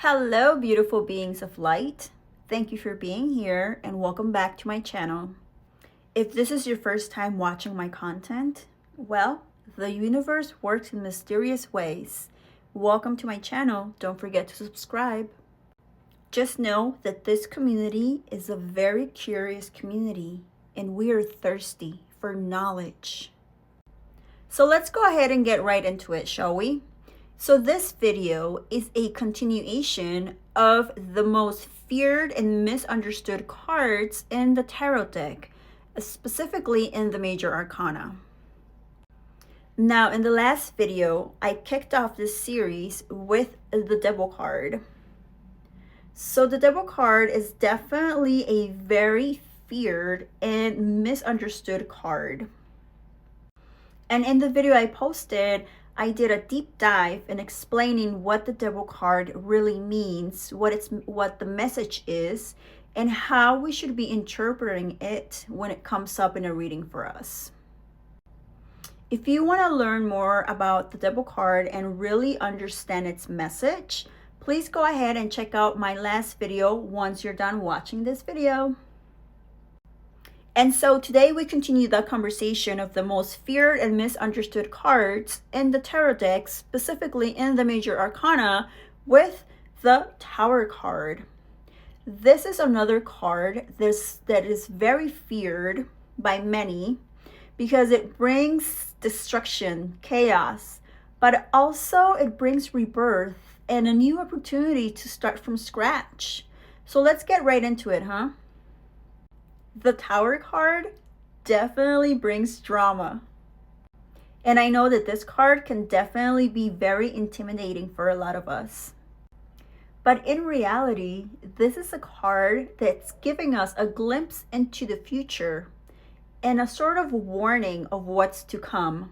Hello, beautiful beings of light. Thank you for being here and welcome back to my channel. If this is your first time watching my content, well, the universe works in mysterious ways. Welcome to my channel. Don't forget to subscribe. Just know that this community is a very curious community and we are thirsty for knowledge. So let's go ahead and get right into it, shall we? So this video is a continuation of the most feared and misunderstood cards in the tarot deck, specifically in the major arcana. Now, in the last video, I kicked off this series with the Devil card. So the Devil card is definitely a very feared and misunderstood card. And in the video I posted, I did a deep dive in explaining what the Devil card really means, what the message is, and how we should be interpreting it when it comes up in a reading for us. If you want to learn more about the Devil card and really understand its message, please go ahead and check out my last video once you're done watching this video. And so today we continue the conversation of the most feared and misunderstood cards in the tarot deck, specifically in the major arcana, with the Tower card. This is another card that is very feared by many because it brings destruction, chaos, but also it brings rebirth and a new opportunity to start from scratch. So let's get right into it, huh? The Tower card definitely brings drama. And I know that this card can definitely be very intimidating for a lot of us. But in reality, this is a card that's giving us a glimpse into the future and a sort of warning of what's to come.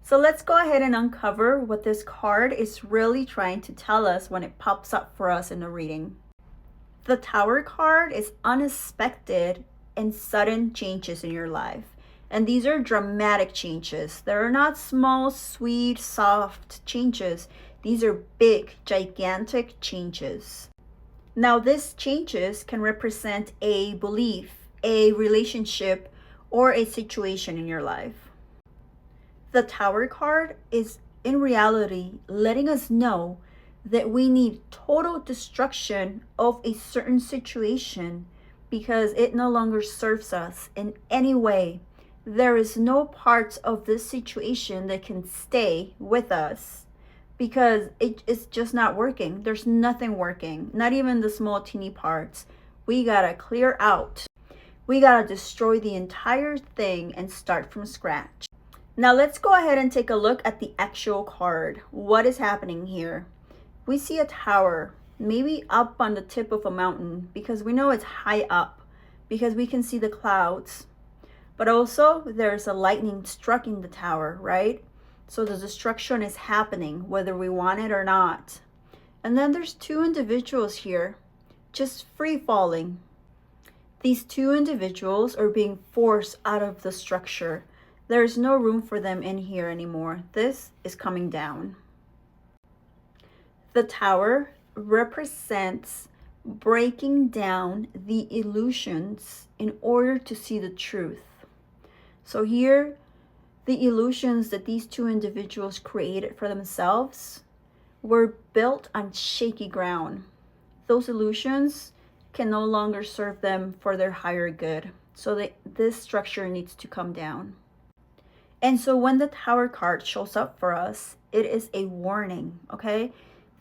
So let's go ahead and uncover what this card is really trying to tell us when it pops up for us in the reading. The Tower card is unexpected and sudden changes in your life. And these are dramatic changes. They're not small, sweet, soft changes. These are big, gigantic changes. Now, these changes can represent a belief, a relationship, or a situation in your life. The Tower card is in reality letting us know that we need total destruction of a certain situation because it no longer serves us in any way. There is no parts of this situation that can stay with us because it's just not working. There's nothing working, not even the small teeny parts. We gotta clear out. We gotta destroy the entire thing and start from scratch. Now let's go ahead and take a look at the actual card. What is happening here? We see a tower, maybe up on the tip of a mountain because we know it's high up because we can see the clouds. But also there's a lightning striking the tower, right? So the destruction is happening whether we want it or not. And then there's two individuals here just free falling. These two individuals are being forced out of the structure. There's no room for them in here anymore. This is coming down. The Tower represents breaking down the illusions in order to see the truth. So here, the illusions that these two individuals created for themselves were built on shaky ground. Those illusions can no longer serve them for their higher good. So this structure needs to come down. And so when the Tower card shows up for us, it is a warning, okay?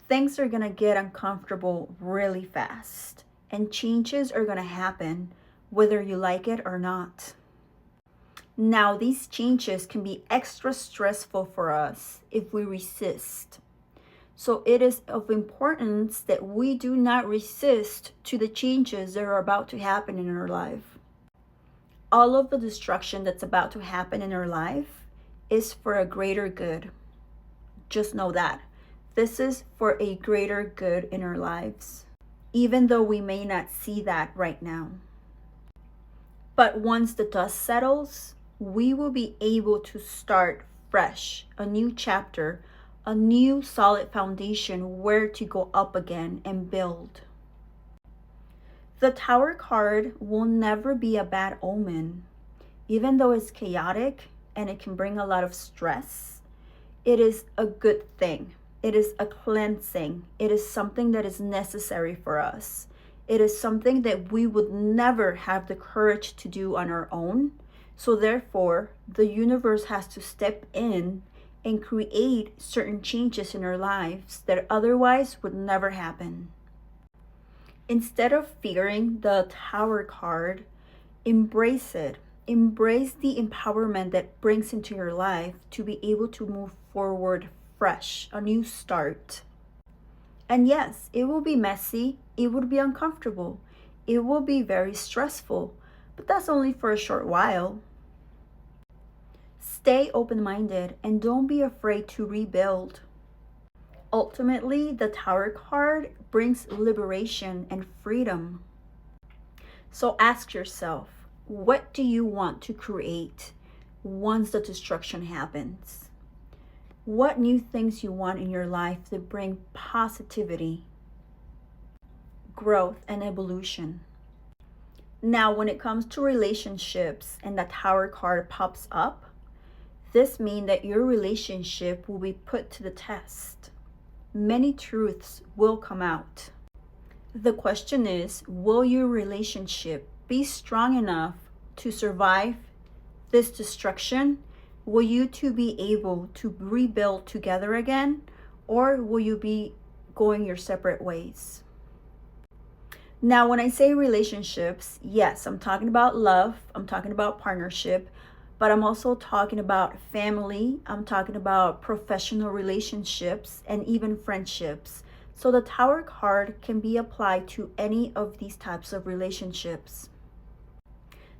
Things are going to get uncomfortable really fast and changes are going to happen whether you like it or not. Now, these changes can be extra stressful for us if we resist. So it is of importance that we do not resist to the changes that are about to happen in our life. All of the destruction that's about to happen in our life is for a greater good. Just know that. This is for a greater good in our lives, even though we may not see that right now. But once the dust settles, we will be able to start fresh, a new chapter a new solid foundation where to go up again and build. The Tower card will never be a bad omen. Even though it's chaotic and it can bring a lot of stress, it is a good thing. It is a cleansing. It is something that is necessary for us. It is something that we would never have the courage to do on our own. So therefore, the universe has to step in and create certain changes in our lives that otherwise would never happen. Instead of fearing the Tower card, embrace it. Embrace the empowerment that brings into your life to be able to move forward fresh, a new start. And yes, it will be messy, it will be uncomfortable, it will be very stressful, but that's only for a short while. Stay open-minded and don't be afraid to rebuild. Ultimately, the Tower card brings liberation and freedom. So ask yourself, what do you want to create once the destruction happens? What new things you want in your life that bring positivity, growth, and evolution? Now, when it comes to relationships and the Tower card pops up, this means that your relationship will be put to the test. Many truths will come out. The question is, will your relationship be strong enough to survive this destruction? Will you two be able to rebuild together again, or will you be going your separate ways? Now, when I say relationships, yes, I'm talking about love, I'm talking about partnership, but I'm also talking about family, I'm talking about professional relationships, and even friendships. So the Tower card can be applied to any of these types of relationships.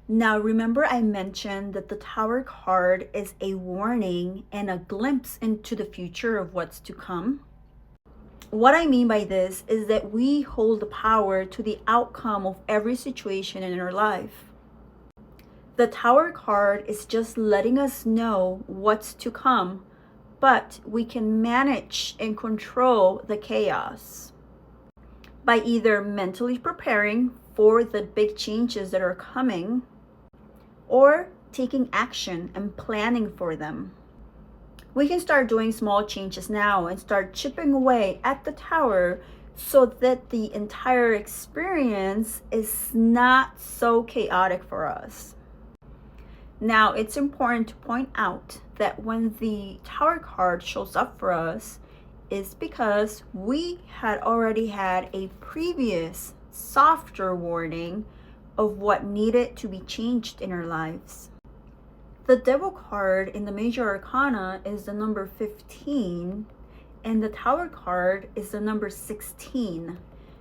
Now, remember I mentioned that the Tower card is a warning and a glimpse into the future of what's to come. What I mean by this is that we hold the power to the outcome of every situation in our life. The Tower card is just letting us know what's to come, but we can manage and control the chaos by either mentally preparing for the big changes that are coming or taking action and planning for them. We can start doing small changes now and start chipping away at the Tower so that the entire experience is not so chaotic for us. Now, it's important to point out that when the Tower card shows up for us is because we had already had a previous softer warning of what needed to be changed in our lives. The Devil card in the Major Arcana is the number 15, and the Tower card is the number 16.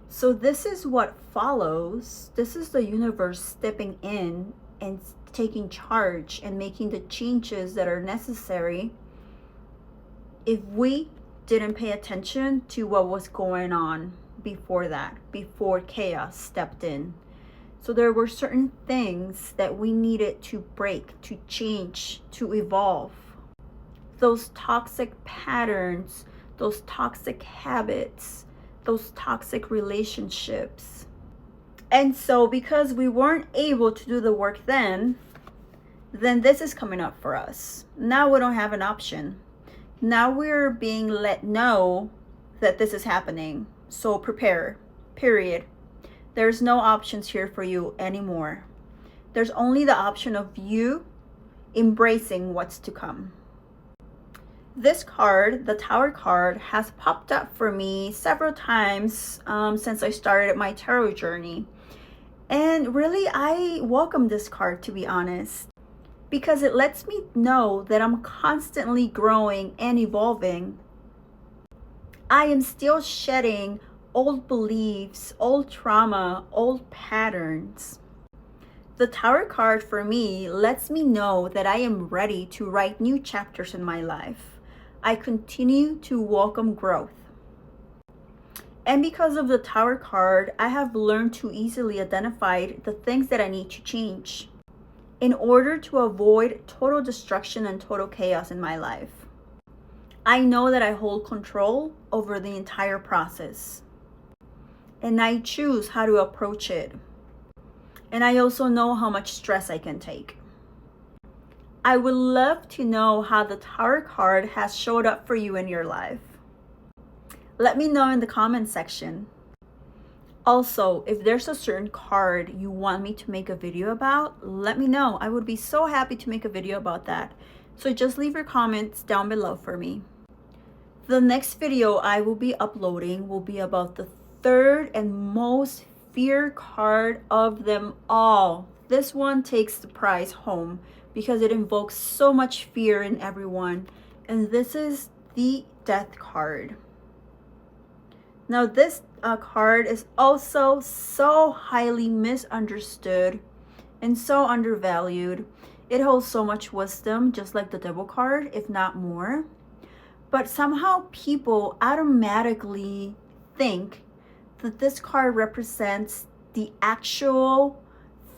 So this is what follows. This is the universe stepping in and taking charge and making the changes that are necessary if we didn't pay attention to what was going on before that, before chaos stepped in. So there were certain things that we needed to break, to change, to evolve. Those toxic patterns, those toxic habits, those toxic relationships. And so because we weren't able to do the work then this is coming up for us. Now we don't have an option. Now we're being let know that this is happening. So prepare, period. There's no options here for you anymore. There's only the option of you embracing what's to come. This card, the Tower card, has popped up for me several times since I started my tarot journey. And really, I welcome this card, to be honest, because it lets me know that I'm constantly growing and evolving. I am still shedding old beliefs, old trauma, old patterns. The Tower card for me lets me know that I am ready to write new chapters in my life. I continue to welcome growth. And because of the Tower card, I have learned to easily identify the things that I need to change in order to avoid total destruction and total chaos in my life. I know that I hold control over the entire process. And I choose how to approach it. And I also know how much stress I can take. I would love to know how the Tower card has showed up for you in your life. Let me know in the comment section. Also, if there's a certain card you want me to make a video about, let me know. I would be so happy to make a video about that. So just leave your comments down below for me. The next video I will be uploading will be about the third and most fear card of them all. This one takes the prize home because it invokes so much fear in everyone. And this is the Death card. Now this card is also so highly misunderstood and so undervalued. It holds so much wisdom, just like the Devil card, if not more. But somehow people automatically think that this card represents the actual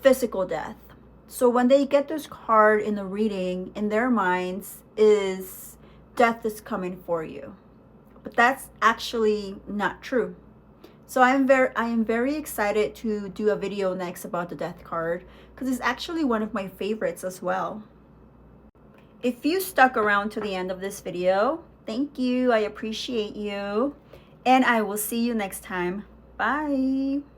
physical death. So when they get this card in the reading, in their minds is death is coming for you. But that's actually not true. So I am very excited to do a video next about the Death card because it's actually one of my favorites as well. If you stuck around to the end of this video, thank you. I appreciate you. And I will see you next time. Bye.